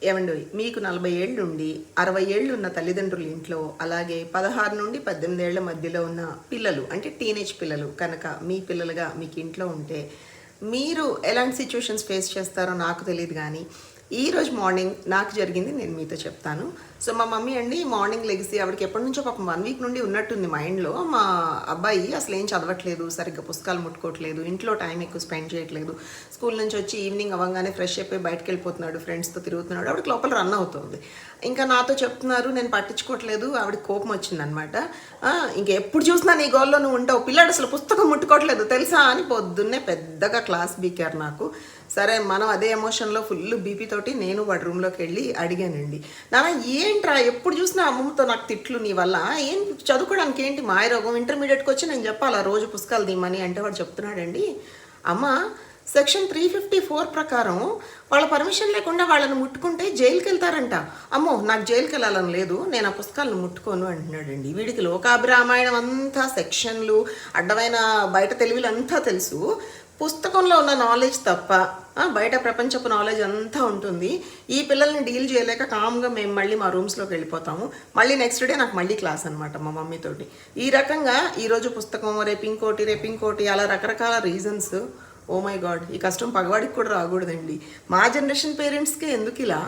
ఏమండి మీకు 40 ఏళ్ళు ఉండి 60 ఏళ్ళు ఉన్న తల్లిదండ్రుల ఇంట్లో అలాగే 16 నుండి 18 ఏళ్ల మధ్యలో ఉన్న పిల్లలు అంటే టీనేజ్ పిల్లలు కనుక మీ పిల్లలుగా మీకు ఇంట్లో ఉంటే మీరు ఎలాంటి సిచ్యువేషన్స్ ఫేస్ చేస్తారో నాకు తెలియదు కానీ ఈరోజు మార్నింగ్ నాకు జరిగింది నేను మీతో చెప్తాను. సో మా మమ్మీ అండి మార్నింగ్ లెగిసి ఆవిడకి ఎప్పటి నుంచో పాపం 1 వీక్ నుండి ఉన్నట్టుంది మైండ్లో, మా అబ్బాయి అసలు ఏం చదవట్లేదు, సరిగ్గా పుస్తకాలు ముట్టుకోవట్లేదు, ఇంట్లో టైం ఎక్కువ స్పెండ్ చేయట్లేదు, స్కూల్ నుంచి వచ్చి ఈవినింగ్ అవ్వగానే ఫ్రెష్ అయిపోయి బయటకు వెళ్ళిపోతున్నాడు, ఫ్రెండ్స్తో తిరుగుతున్నాడు, ఆవిడకి లోపల రన్ అవుతుంది. ఇంకా నాతో చెప్తున్నారు, నేను పట్టించుకోవట్లేదు, ఆవిడకి కోపం వచ్చిందనమాట. ఇంక ఎప్పుడు చూసినా నీ గోల్లో నువ్వు ఉంటావు, పిల్లాడు అసలు పుస్తకం ముట్టుకోవట్లేదు తెలుసా అని పొద్దున్నే పెద్దగా క్లాస్ బీకారు నాకు. సరే మనం అదే ఎమోషన్లో ఫుల్ బీపీ తోటి నేను వాడి రూమ్లోకి వెళ్ళి అడిగానండి, నాన్న ఏంట్రా ఎప్పుడు చూసినా అమ్మమ్మతో నాకు తిట్లు నీ వల్ల, ఏం చదువుకోవడానికి ఏంటి మాయరోగం, ఇంటర్మీడియట్కి వచ్చి నేను చెప్పాలా రోజు పుస్తకాలు తీయమని అంటే వాడు చెప్తున్నాడండి, అమ్మ సెక్షన్ 354 ప్రకారం వాళ్ళ పర్మిషన్ లేకుండా వాళ్ళని ముట్టుకుంటే జైలుకి వెళ్తారంట. అమ్మో నాకు జైలుకి వెళ్ళాలని లేదు, నేను ఆ పుస్తకాలను ముట్టుకోను అంటున్నాడండి. వీడికి లోకాభిరామాయణం అంతా సెక్షన్లు అడ్డమైన బయట తెలివిలు అంతా తెలుసు, పుస్తకంలో ఉన్న నాలెడ్జ్ తప్ప బయట ప్రపంచపు నాలెడ్జ్ అంతా ఉంటుంది. ఈ పిల్లల్ని డీల్ చేయలేక కామ్గా మేము మళ్ళీ మా రూమ్స్లోకి వెళ్ళిపోతాము. మళ్ళీ నెక్స్ట్ డే నాకు మళ్ళీ క్లాస్ అనమాట మా మమ్మీతోటి. ఈ రకంగా ఈరోజు పుస్తకం, రేపు ఇంకోటి అలా రకరకాల రీజన్స్. ఓ మై గాడ్, ఈ కష్టం పగవాడికి కూడా రాకూడదండి. మా జనరేషన్ పేరెంట్స్కే ఎందుకు ఇలా?